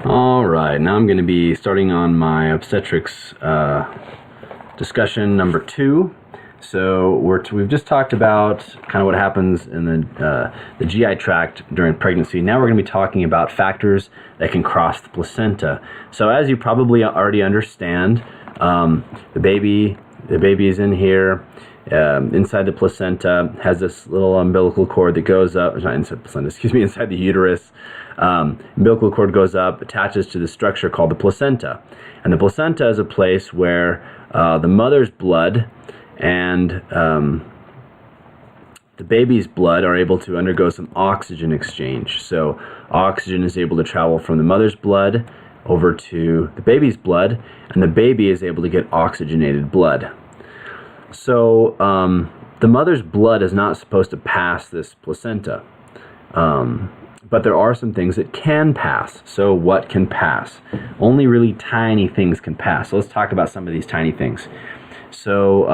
All right, now I'm going to be starting on my obstetrics discussion number 2. So we've just talked about kind of what happens in the GI tract during pregnancy. Now we're going to be talking about factors that can cross the placenta. So as you probably already understand, the baby is in here. Inside the placenta, has this little umbilical cord that goes up, not inside the placenta, inside the uterus. Umbilical cord goes up, attaches to the structure called the placenta. And the placenta is a place where the mother's blood and the baby's blood are able to undergo some oxygen exchange. So oxygen is able to travel from the mother's blood over to the baby's blood, and the baby is able to get oxygenated blood. So the mother's blood is not supposed to pass this placenta, but there are some things that can pass. So what can pass? Only really tiny things can pass. So let's talk about some of these tiny things. So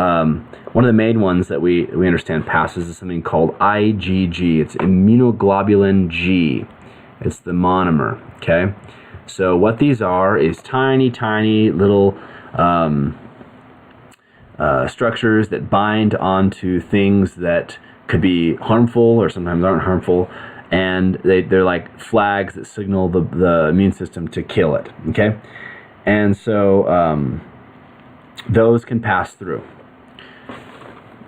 one of the main ones that we understand passes is something called IgG. It's immunoglobulin G. It's the monomer, okay? So what these are is tiny little structures that bind onto things that could be harmful or sometimes aren't harmful, and they're like flags that signal the immune system to kill it, okay? And so those can pass through.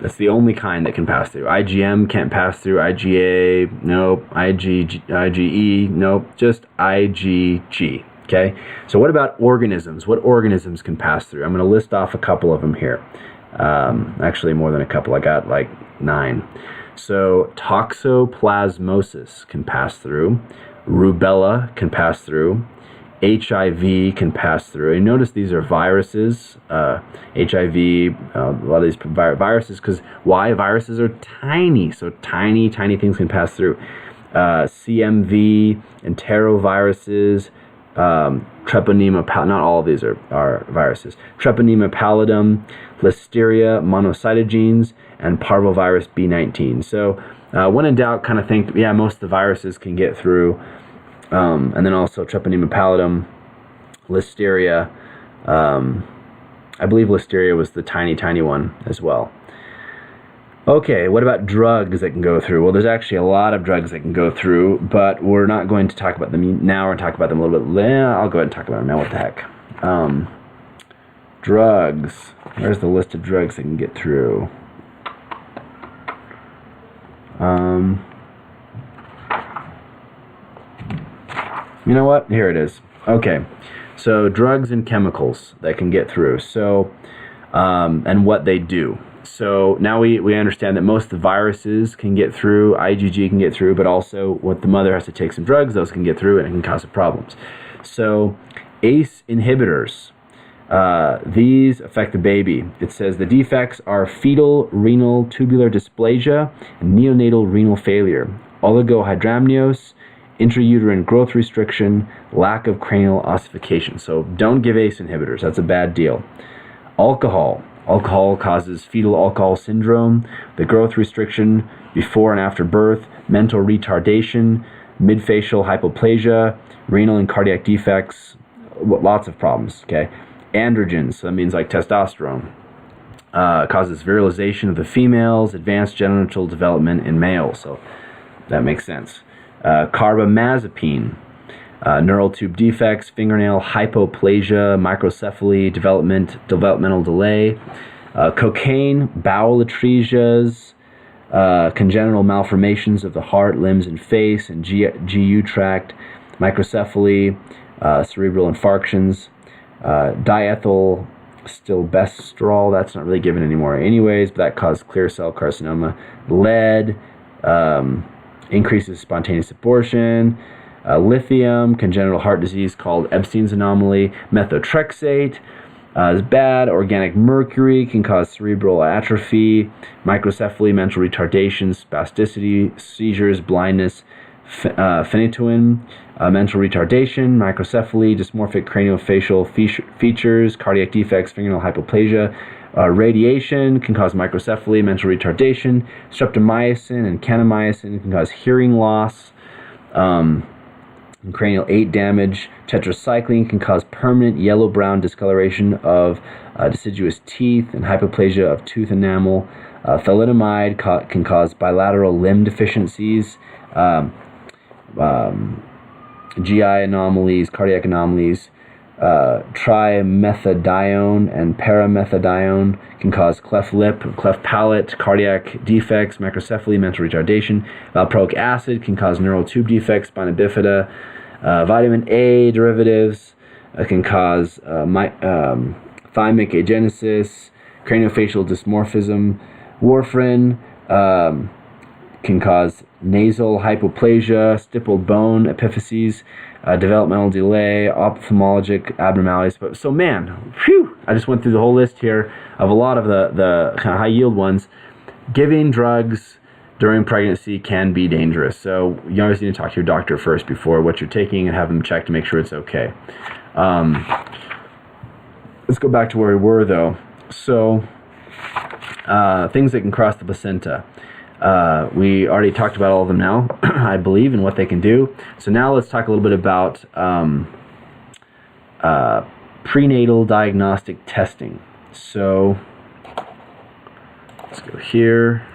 That's the only kind that can pass through. IgM can't pass through. IgA, nope. IgE, nope. Just IgG. Okay, so what about organisms? What organisms can pass through? I'm going to list off a couple of them here. Actually, more than a couple. I got like 9. So toxoplasmosis can pass through. Rubella can pass through. HIV can pass through. And notice these are viruses. HIV, a lot of these viruses, because why? Viruses are tiny, so tiny things can pass through. CMV, enteroviruses, Treponema pallidum, not all of these are viruses. Treponema pallidum, Listeria monocytogenes, and parvovirus B19. So when in doubt, kind of think, yeah, most of the viruses can get through. And then also Treponema pallidum, Listeria. I believe Listeria was the tiny one as well. Okay, what about drugs that can go through? Well, there's actually a lot of drugs that can go through, but we're not going to talk about them now. We're going to talk about them a little bit later. I'll go ahead and talk about them now. What the heck? Drugs. Where's the list of drugs that can get through? You know what? Here it is. Okay, so drugs and chemicals that can get through. So, and what they do. So now we understand that most of the viruses can get through, IgG can get through, but also what the mother has to take some drugs, those can get through and it can cause some problems. So ACE inhibitors, these affect the baby. It says the defects are fetal renal tubular dysplasia and neonatal renal failure, oligohydramnios, intrauterine growth restriction, lack of cranial ossification. So don't give ACE inhibitors. That's a bad deal. Alcohol. Alcohol causes fetal alcohol syndrome, the growth restriction before and after birth, mental retardation, midfacial hypoplasia, renal and cardiac defects, lots of problems, okay? Androgens, so that means like testosterone, causes virilization of the females, advanced genital development in males, so that makes sense. Carbamazepine, neural tube defects, fingernail hypoplasia, microcephaly, developmental delay, cocaine, bowel atresias, congenital malformations of the heart, limbs, and face, and GU tract, microcephaly, cerebral infarctions, diethyl stilbestrol, that's not really given anymore anyways, but that caused clear cell carcinoma, lead, increases spontaneous abortion, lithium, congenital heart disease called Epstein's anomaly, methotrexate is bad, organic mercury can cause cerebral atrophy, microcephaly, mental retardation, spasticity, seizures, blindness, phenytoin, mental retardation, microcephaly, dysmorphic craniofacial features, cardiac defects, fingernail hypoplasia, radiation can cause microcephaly, mental retardation, streptomycin and kanamycin can cause hearing loss, And cranial 8 damage. Tetracycline can cause permanent yellow-brown discoloration of deciduous teeth and hypoplasia of tooth enamel. Thalidomide can cause bilateral limb deficiencies, GI anomalies, cardiac anomalies. Trimethadione and paramethadione can cause cleft lip, cleft palate, cardiac defects, macrocephaly, mental retardation. Valproic acid can cause neural tube defects, spina bifida. Vitamin A derivatives can cause thymic agenesis, craniofacial dysmorphism. Warfarin can cause nasal hypoplasia, stippled bone epiphyses, developmental delay, ophthalmologic abnormalities. So man, phew, I just went through the whole list here of a lot of the kind of high yield ones. Giving drugs during pregnancy can be dangerous. So you always need to talk to your doctor first before what you're taking and have them check to make sure it's okay. Let's go back to where we were though. So things that can cross the placenta. We already talked about all of them now, I believe, and what they can do. So now let's talk a little bit about prenatal diagnostic testing. So let's go here.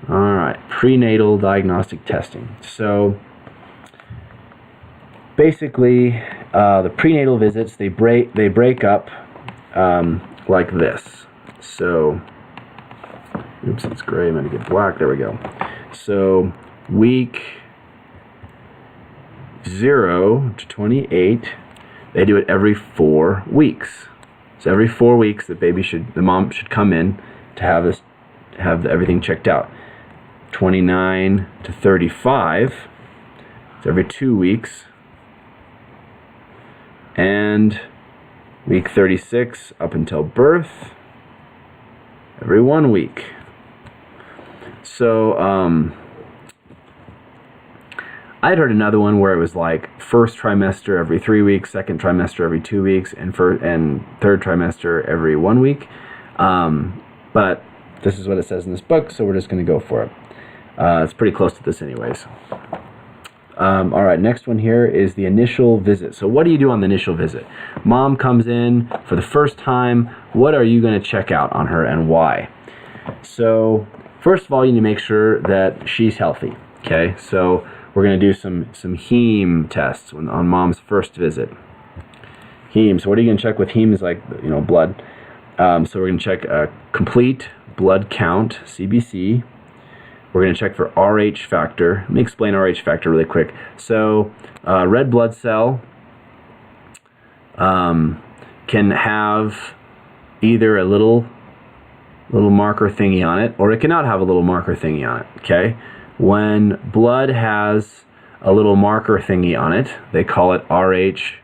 All right, prenatal diagnostic testing. So basically, the prenatal visits, they break up like this. So oops, it's gray. I'm going to get black. There we go. So week 0 to 28, they do it every 4 weeks. So every 4 weeks, the mom should come in to have everything checked out. 29 to 35, it's every 2 weeks. And week 36 up until birth, every 1 week. So I'd heard another one where it was like first trimester every 3 weeks, second trimester every 2 weeks, and third trimester every 1 week. But this is what it says in this book, so we're just going to go for it. It's pretty close to this anyways. All right, next one here is the initial visit. So what do you do on the initial visit? Mom comes in for the first time. What are you going to check out on her and why? So first of all, you need to make sure that she's healthy. Okay, so we're going to do some heme tests on mom's first visit. Heme. So what are you going to check with heme? Is like, blood. So we're going to check a complete blood count, CBC. We're going to check for RH factor. Let me explain RH factor really quick. So red blood cell can have either a little marker thingy on it, or it cannot have a little marker thingy on it. Okay, when blood has a little marker thingy on it, they call it RH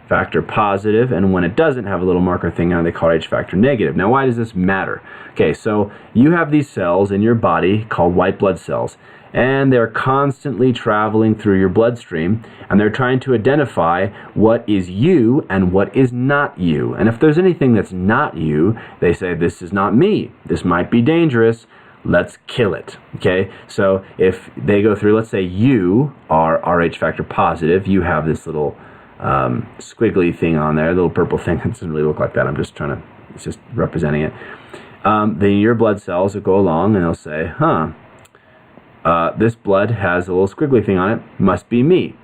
factor positive, and when it doesn't have a little marker thing on it, they call it RH factor negative. Now, why does this matter? Okay, so you have these cells in your body called white blood cells, and they're constantly traveling through your bloodstream, and they're trying to identify what is you and what is not you. And if there's anything that's not you, they say, this is not me. This might be dangerous. Let's kill it. Okay, so if they go through, let's say you are RH factor positive, you have this little squiggly thing on there, little purple thing. It doesn't really look like that. It's just representing it. Then your blood cells will go along and they'll say, this blood has a little squiggly thing on it, must be me.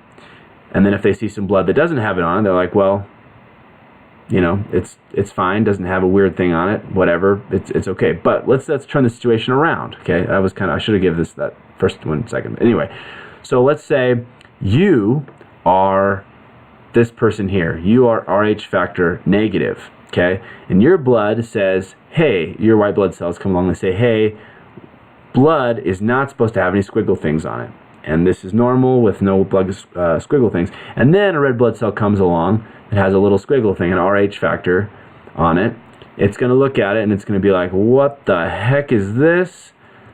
And then if they see some blood that doesn't have it on it, they're like, well, it's fine, doesn't have a weird thing on it, whatever, it's okay. But let's turn the situation around. Okay, I should have given that first 1 second. But anyway, so let's say you are this person here. You are RH factor negative, okay? And your blood says, hey, your white blood cells come along and say, hey, blood is not supposed to have any squiggle things on it. And this is normal with no blood squiggle things. And then a red blood cell comes along that has a little squiggle thing, an RH factor on it. It's going to look at it and it's going to be like, what the heck is this?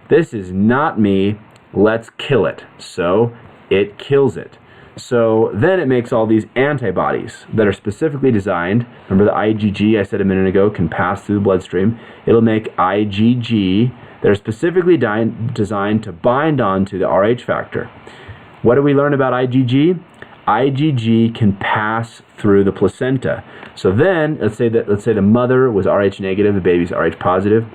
This is not me. Let's kill it. So it kills it. So then it makes all these antibodies that are specifically designed. Remember the IgG I said a minute ago can pass through the bloodstream. It'll make IgG that are specifically designed to bind onto the RH factor. What do we learn about IgG? IgG can pass through the placenta. So then, let's say the mother was Rh negative, the baby's Rh positive.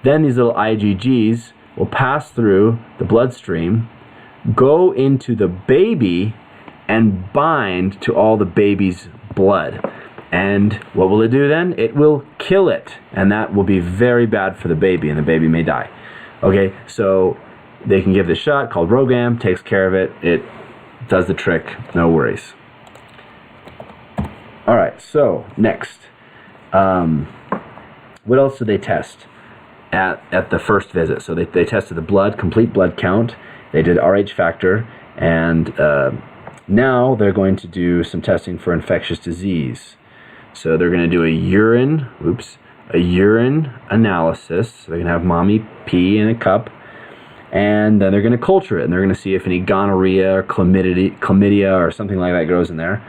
Then these little IgGs will pass through the bloodstream, go into the baby, and bind to all the baby's blood. And what will it do then? It will kill it, and that will be very bad for the baby, and the baby may die. Okay, so they can give this shot called Rogam, takes care of it. It does the trick, no worries. All right, so next, what else do they test at the first visit? So they tested the blood, complete blood count. They did Rh factor, and now they're going to do some testing for infectious disease. So they're going to do a urine analysis. So they're going to have mommy pee in a cup, and then they're going to culture it, and they're going to see if any gonorrhea or chlamydia or something like that goes in there.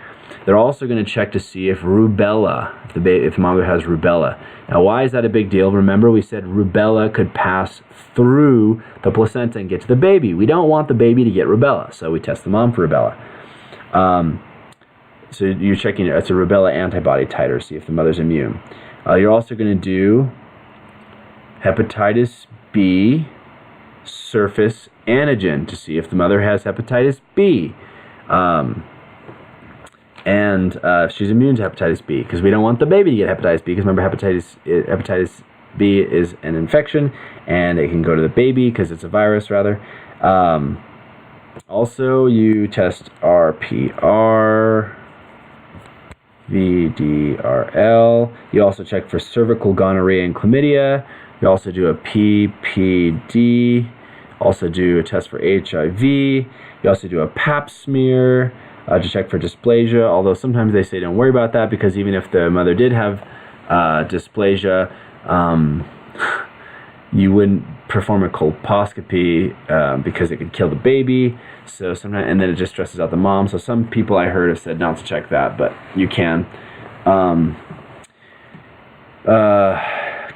They're also going to check to see if rubella, if the mother has rubella. Now, why is that a big deal? Remember, we said rubella could pass through the placenta and get to the baby. We don't want the baby to get rubella, so we test the mom for rubella. So you're checking, it's a rubella antibody titer, see if the mother's immune. You're also going to do hepatitis B surface antigen to see if the mother has hepatitis B. And she's immune to hepatitis B, because we don't want the baby to get hepatitis B, because remember, hepatitis B is an infection, and it can go to the baby because it's a virus, rather. Also, you test RPR, VDRL. You also check for cervical gonorrhea and chlamydia. You also do a PPD. Also do a test for HIV. You also do a pap smear to check for dysplasia, although sometimes they say don't worry about that, because even if the mother did have dysplasia, you wouldn't perform a colposcopy because it could kill the baby. So sometimes, and then it just stresses out the mom. So some people I heard have said not to check that, but you can.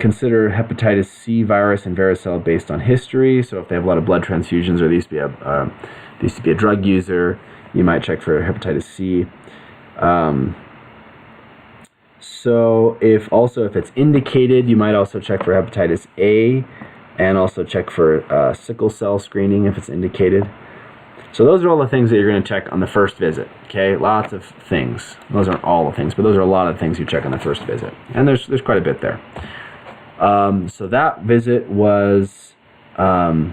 Consider hepatitis C virus and varicella based on history. So if they have a lot of blood transfusions, or they used to be a drug user, you might check for hepatitis C. So if it's indicated, you might also check for hepatitis A, and also check for sickle cell screening if it's indicated. So those are all the things that you're going to check on the first visit. Okay, lots of things. Those aren't all the things, but those are a lot of things you check on the first visit, and there's quite a bit there. So that visit was the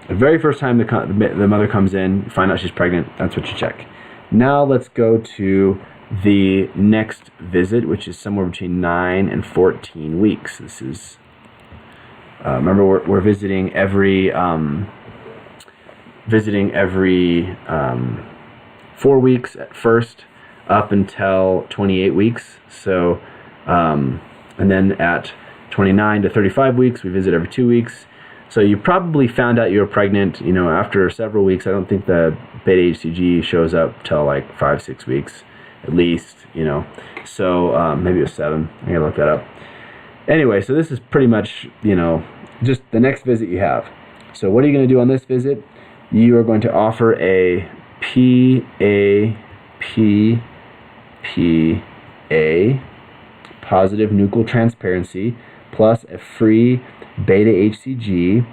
very first time the mother comes in, find out she's pregnant. That's what you check. Now let's go to the next visit, which is somewhere between 9 and 14 weeks. This is remember, we're visiting every 4 weeks at first, up until 28 weeks. So and then at 29 to 35 weeks, we visit every 2 weeks. So you probably found out you were pregnant, after several weeks. I don't think the beta HCG shows up till like 5-6 weeks, at least, So maybe it was 7. I gotta look that up. Anyway, so this is pretty much, just the next visit you have. So what are you going to do on this visit? You are going to offer a PAPPA, positive nuchal transparency, plus a free beta HCG,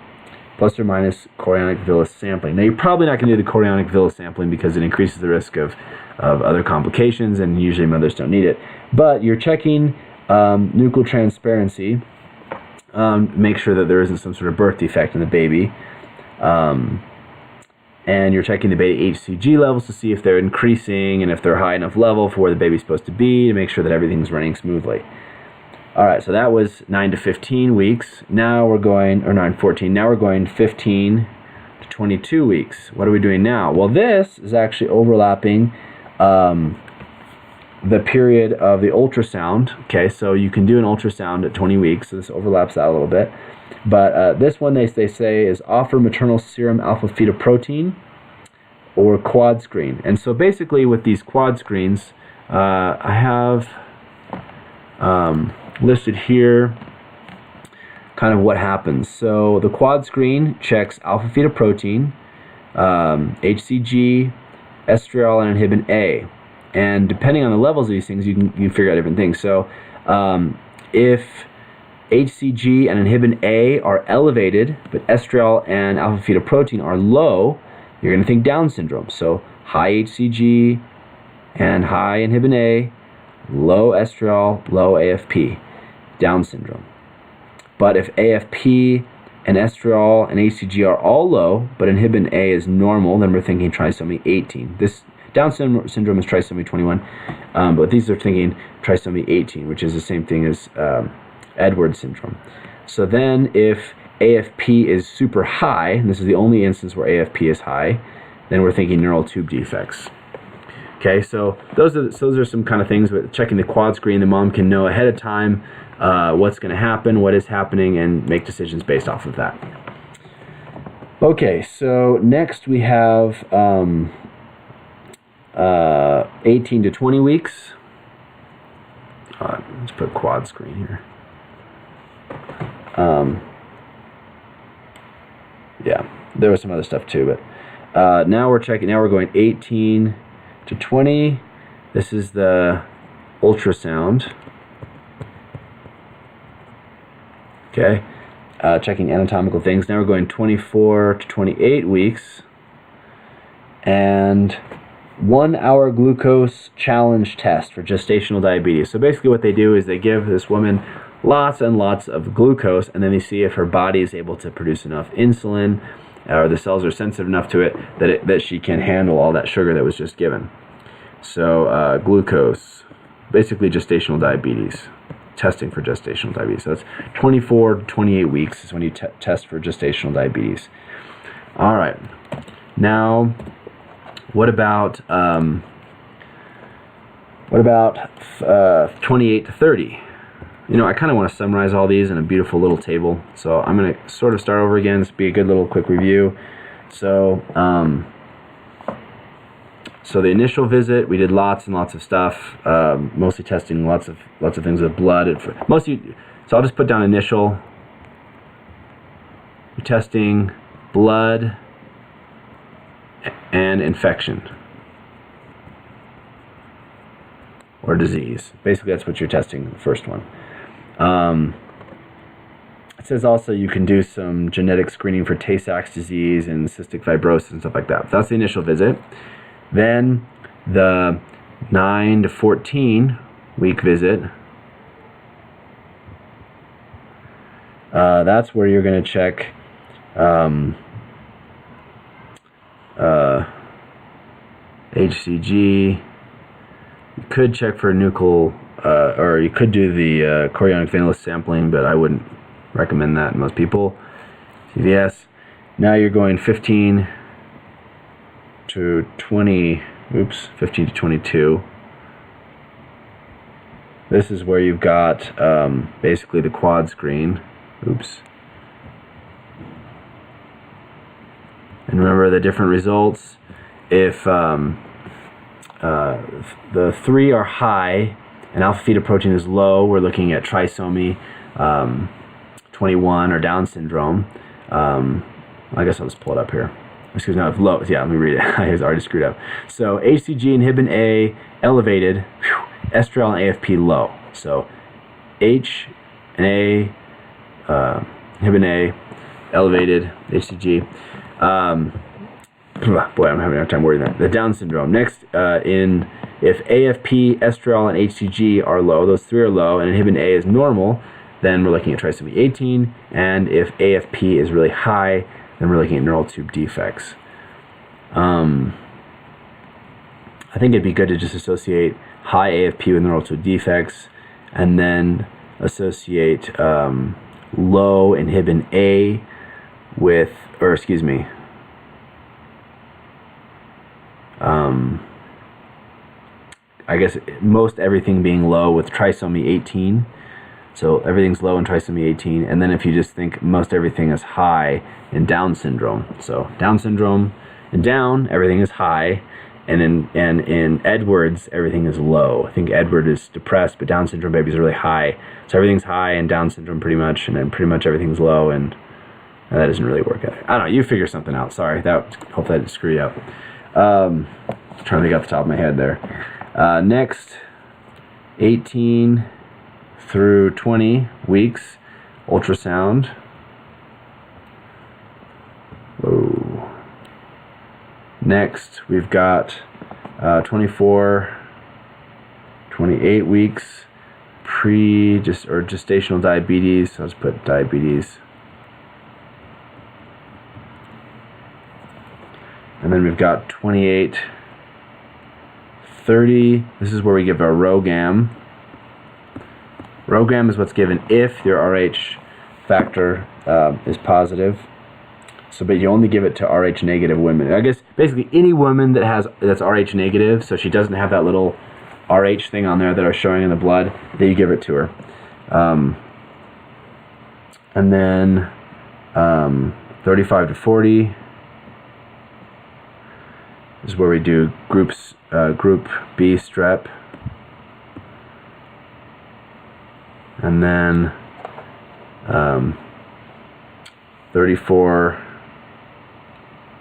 plus or minus chorionic villus sampling. Now, you're probably not going to do the chorionic villus sampling because it increases the risk of other complications, and usually mothers don't need it. But you're checking nuchal transparency, make sure that there isn't some sort of birth defect in the baby. And you're checking the beta HCG levels to see if they're increasing and if they're high enough level for where the baby's supposed to be, to make sure that everything's running smoothly. All right, so that was 9 to 15 weeks. Now we're going, or 9 to 14, now we're going 15 to 22 weeks. What are we doing now? Well, this is actually overlapping the period of the ultrasound. Okay, so you can do an ultrasound at 20 weeks, so this overlaps that a little bit. But this one they say is offer maternal serum alpha-fetoprotein or quad screen. And so basically with these quad screens, I have listed here kind of what happens. So the quad screen checks alpha-fetoprotein, HCG, estriol, and inhibin A. And depending on the levels of these things, you can figure out different things. So if HCG and inhibin A are elevated, but estriol and alpha-fetoprotein are low, you're going to think Down syndrome. So high HCG and high inhibin A, low estriol, low AFP, Down syndrome. But if AFP and estriol and HCG are all low, but inhibin A is normal, then we're thinking trisomy 18. This Down syndrome is trisomy 21, but these are thinking trisomy 18, which is the same thing as Edwards syndrome. So then if AFP is super high, and this is the only instance where AFP is high, then we're thinking neural tube defects. Okay, so those are some kind of things. But checking the quad screen, the mom can know ahead of time what's going to happen, what is happening, and make decisions based off of that. Okay, so next we have 18 to 20 weeks. Let's put quad screen here. Yeah, there was some other stuff too, but now we're checking. Now we're going 18 to 20. This is the ultrasound. Okay, checking anatomical things. Now we're going 24 to 28 weeks, and 1 hour glucose challenge test for gestational diabetes. So basically what they do is they give this woman lots and lots of glucose, and then they see if her body is able to produce enough insulin, or the cells are sensitive enough to it that she can handle all that sugar that was just given. So glucose, basically gestational diabetes, testing for gestational diabetes. So that's 24 to 28 weeks is when you test for gestational diabetes. All right, now what about 28 to 30? You know, I kind of want to summarize all these in a beautiful little table. So I'm going to sort of start over again. This will be a good little quick review. So, so the initial visit, we did lots and lots of stuff, mostly testing lots of things with blood. So I'll just put down initial. We're testing blood and infection or disease. Basically, that's what you're testing, the first one. It says also you can do some genetic screening for Tay-Sachs disease and cystic fibrosis and stuff like that. So that's the initial visit. Then the 9 to 14 week visit. That's where you're going to check HCG. You could check for nuchal, or you could do the chorionic veinous sampling, but I wouldn't recommend that in most people. CVS. Now you're going 15 to 20, 15 to 22. This is where you've got basically the quad screen. And remember the different results. If the 3 are high and alpha-fetoprotein is low, we're looking at trisomy 21 or Down syndrome. I guess I'll just pull it up here. Excuse me, no, it's low. Yeah, let me read it. I was already screwed up. So HCG inhibin A elevated, estriol and AFP low. So H and A, inhibin A elevated, HCG. Boy, I'm having a hard time wording that. The Down syndrome. Next, if AFP, estriol, and HCG are low, those 3 are low, and inhibin A is normal, then we're looking at trisomy 18. And if AFP is really high, then we're looking at neural tube defects. I think it'd be good to just associate high AFP with neural tube defects, and then associate low inhibin A with, or excuse me, I guess most everything being low with trisomy 18. So everything's low in trisomy 18, and then if you just think most everything is high in Down syndrome. So Down syndrome, in Down, everything is high, and in Edwards, everything is low. I think Edward is depressed, but Down syndrome babies are really high. So everything's high in Down syndrome pretty much, and then pretty much everything's low in That doesn't really work either. I don't know. You figure something out. Sorry. Hopefully that didn't screw you up. Trying to think off the top of my head there. Next, 18 through 20 weeks, ultrasound. Whoa. Next, we've got 24, 28 weeks, gestational diabetes. So let's put diabetes. And then we've got 28, 30. This is where we give our ROGAM. ROGAM is what's given if your RH factor is positive. So, but you only give it to RH negative women. I guess basically any woman that's RH negative, so she doesn't have that little RH thing on there that are showing in the blood, that you give it to her. And then 35 to 40 is where we do group B strep. And then 34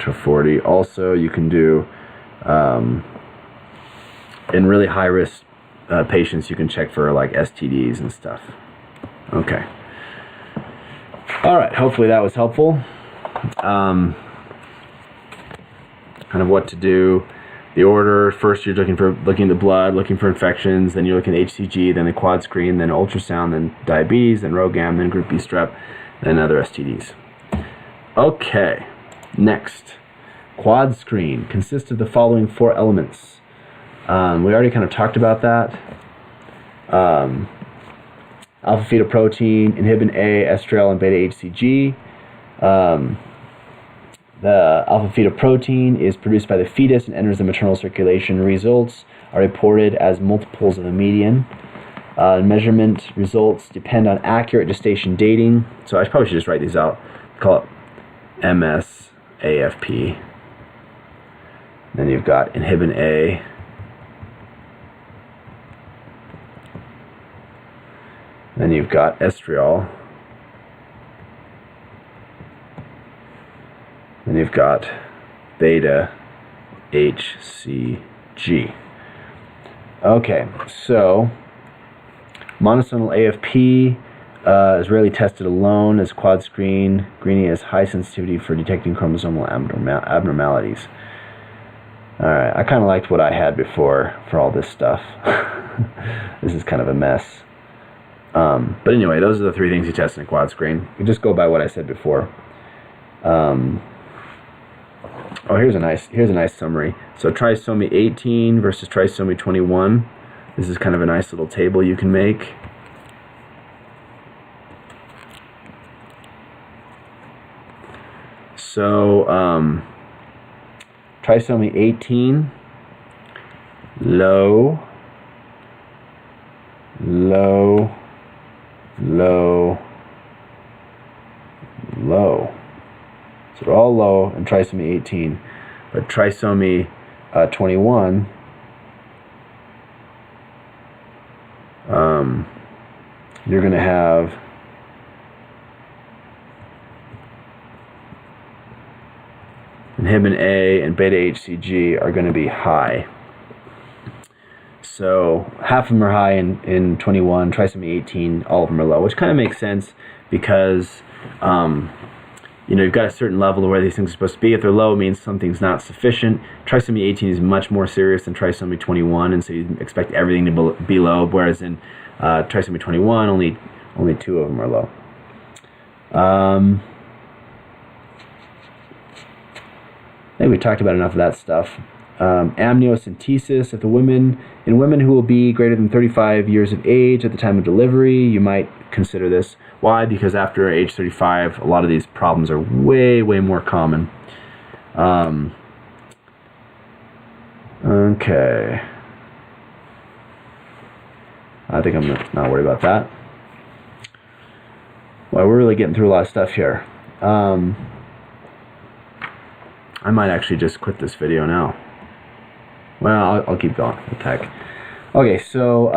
to 40. Also, you can do in really high risk patients, you can check for like STDs and stuff. Okay. All right. Hopefully that was helpful. Kind of what to do. The order: first you're looking at the blood, looking for infections, then you're looking at HCG, then the quad screen, then ultrasound, then diabetes, then ROGAM, then group B strep, then other STDs. Okay, next. Quad screen consists of the following 4 elements. We already kind of talked about that. Alpha-fetoprotein, inhibin A, estriol, and beta-HCG. The alpha-fetoprotein is produced by the fetus and enters the maternal circulation. Results are reported as multiples of the median. Measurement results depend on accurate gestation dating. So I probably should just write these out. Call it MS-AFP. Then you've got inhibin A. Then you've got estriol. Then you've got beta HCG. Okay, so monosomal AFP is rarely tested alone as quad screen. Greening has high sensitivity for detecting chromosomal abnormalities. Alright, I kind of liked what I had before for all this stuff. This is kind of a mess. But anyway, those are the 3 things you test in a quad screen. You just go by what I said before. Oh, here's a nice summary. So trisomy 18 versus trisomy 21. This is kind of a nice little table you can make. So trisomy 18, low, low, low, low. So they're all low in trisomy 18, but trisomy 21, you're going to have inhibin A and beta HCG are going to be high. So half of them are high in 21, trisomy 18, all of them are low, which kind of makes sense because you've got a certain level of where these things are supposed to be. If they're low, it means something's not sufficient. Trisomy 18 is much more serious than trisomy 21, and so you expect everything to be low, whereas in trisomy 21, only 2 of them are low. I think we talked about enough of that stuff. Amniocentesis. If in women who will be greater than 35 years of age at the time of delivery, you might consider this. Why? Because after age 35, a lot of these problems are way, way more common. Okay. I think I'm not worried about that. Well, we're really getting through a lot of stuff here. I might actually just quit this video now. Well, I'll keep going. What the heck. Okay, so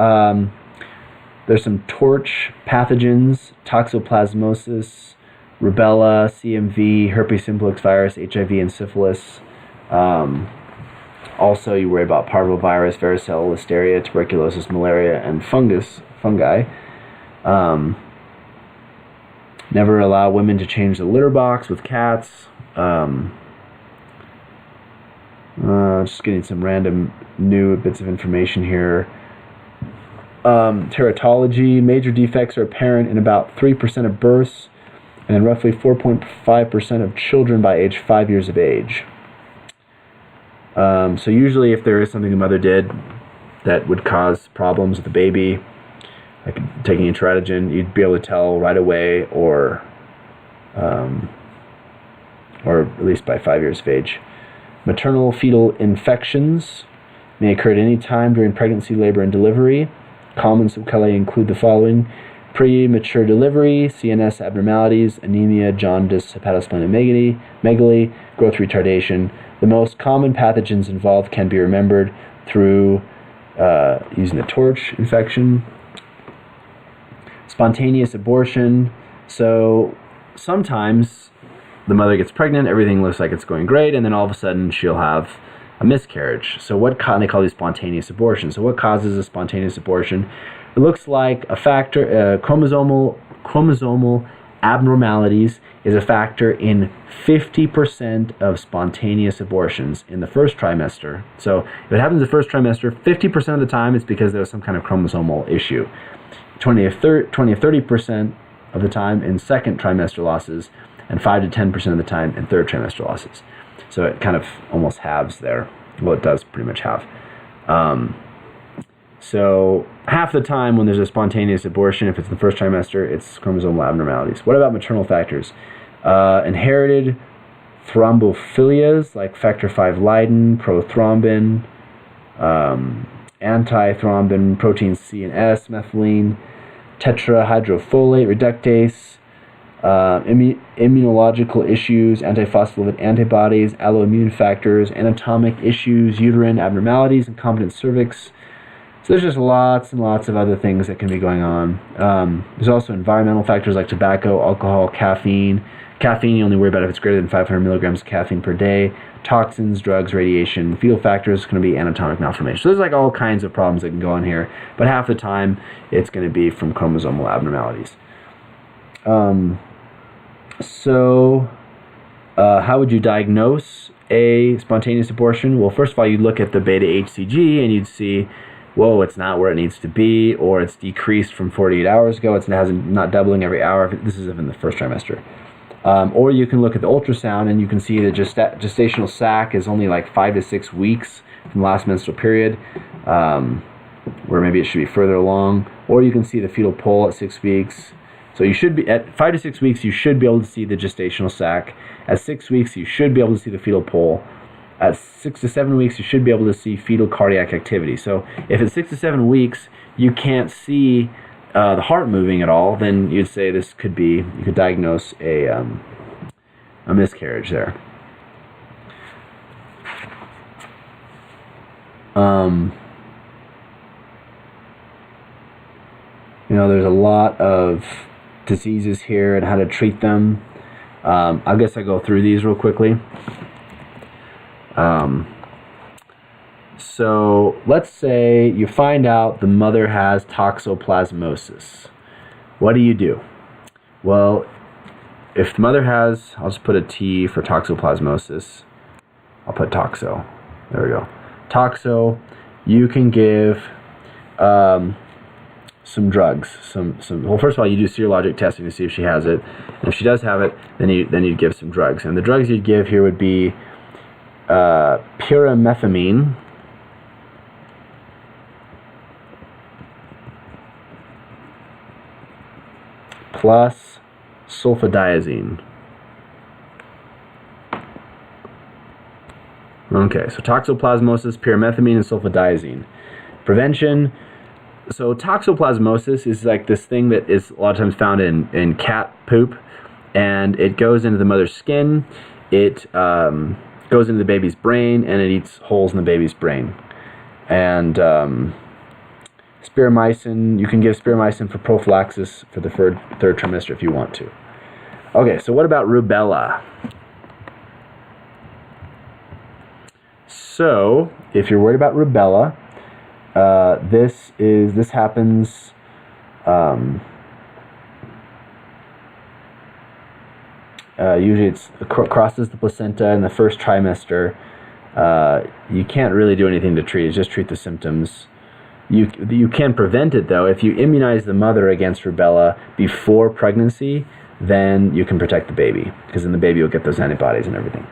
there's some torch pathogens, toxoplasmosis, rubella, CMV, herpes simplex virus, HIV, and syphilis. Also, you worry about parvovirus, varicella, listeria, tuberculosis, malaria, and fungi. Never allow women to change the litter box with cats. Just getting some random new bits of information here. Teratology, major defects are apparent in about 3% of births and roughly 4.5% of children by age 5 years of age. So usually if there is something the mother did that would cause problems with the baby, like taking a teratogen, you'd be able to tell right away, or at least by 5 years of age. Maternal fetal infections may occur at any time during pregnancy, labor, and delivery. Common sequelae include the following: premature delivery, CNS abnormalities, anemia, jaundice, hepatosplenomegaly, growth retardation. The most common pathogens involved can be remembered through using the torch infection. Spontaneous abortion. So sometimes the mother gets pregnant, everything looks like it's going great, and then all of a sudden she'll have a miscarriage. So they call these spontaneous abortions. So what causes a spontaneous abortion? It looks like a factor, chromosomal abnormalities is a factor in 50% of spontaneous abortions in the first trimester. So if it happens in the first trimester, 50% of the time it's because there was some kind of chromosomal issue. 20 or 30% of the time in second trimester losses, and 5 to 10% of the time in third trimester losses. So it kind of almost halves there. Well, it does pretty much halve. So half the time when there's a spontaneous abortion, if it's in the first trimester, it's chromosomal abnormalities. What about maternal factors? Inherited thrombophilias like factor V Leiden, prothrombin, antithrombin, protein C and S, methylene, tetrahydrofolate reductase, immunological issues, antiphospholipid antibodies, alloimmune factors, anatomic issues, uterine abnormalities, incompetent cervix. So there's just lots and lots of other things that can be going on. There's also environmental factors like tobacco, alcohol, caffeine. Caffeine, you only worry about if it's greater than 500 milligrams of caffeine per day. Toxins, drugs, radiation. Fetal factors is going to be anatomic malformation. So there's like all kinds of problems that can go on here. But half the time, it's going to be from chromosomal abnormalities. How would you diagnose a spontaneous abortion? Well, first of all, you'd look at the beta HCG and you'd see, whoa, it's not where it needs to be, or it's decreased from 48 hours ago. It's not doubling every hour. This is in the first trimester. Or you can look at the ultrasound and you can see the gestational sac is only like 5 to 6 weeks from the last menstrual period, where maybe it should be further along. Or you can see the fetal pole at 6 weeks. So you should be at 5 to 6 weeks, you should be able to see the gestational sac. At 6 weeks, you should be able to see the fetal pole. At 6 to 7 weeks, you should be able to see fetal cardiac activity. So if at 6 to 7 weeks you can't see the heart moving at all, then you'd say you could diagnose a miscarriage there. There's a lot of diseases here and how to treat them. I guess I go through these real quickly. So let's say you find out the mother has toxoplasmosis. What do? Well, if the mother has, I'll just put a T for toxoplasmosis. I'll put toxo. There we go. Toxo, you can give some drugs. Well, first of all, you do serologic testing to see if she has it. And if she does have it, then you'd give some drugs. And the drugs you'd give here would be pyrimethamine, plus sulfadiazine. Okay, so toxoplasmosis, pyrimethamine, and sulfadiazine. Prevention. So toxoplasmosis is like this thing that is a lot of times found in cat poop, and it goes into the mother's skin. It goes into the baby's brain, and it eats holes in the baby's brain. And spiramycin, you can give spiramycin for prophylaxis for the third trimester if you want to. Okay, so what about rubella? So, if you're worried about rubella, this happens usually it crosses the placenta in the first trimester. You can't really do anything to treat it, just treat the symptoms. You can prevent it though. If you immunize the mother against rubella before pregnancy, then you can protect the baby, because then the baby will get those antibodies and everything.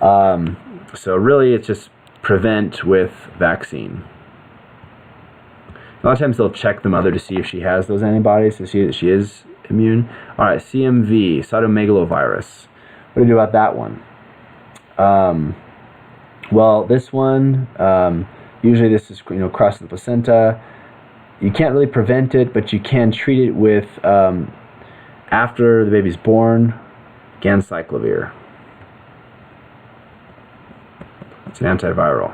So really it's just prevent with vaccine. A lot of times they'll check the mother to see if she has those antibodies, to see that she is immune. All right, CMV, cytomegalovirus. What do you do about that one? Well, this one, usually this is crossing the placenta. You can't really prevent it, but you can treat it with, after the baby's born, ganciclovir. It's an antiviral.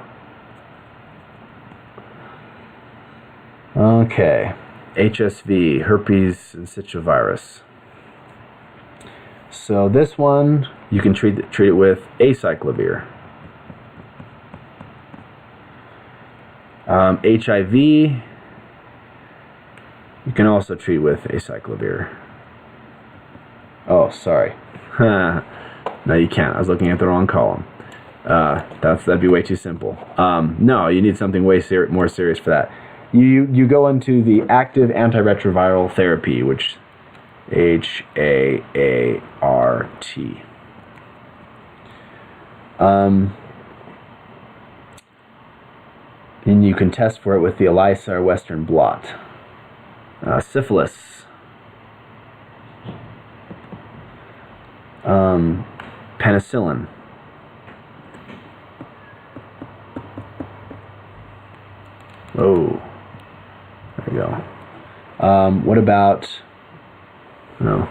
Okay, HSV, herpes syncytial. So this one, you can treat it with acyclovir. HIV, you can also treat with acyclovir. Oh, sorry. No, you can't. I was looking at the wrong column. That'd be way too simple. No, you need something way more serious for that. You go into the active antiretroviral therapy, which HAART. And you can test for it with the ELISA or Western blot. Syphilis. Penicillin. Oh, there you go. What about, no.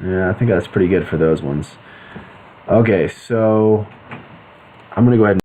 Yeah, I think that's pretty good for those ones. Okay, so I'm going to go ahead and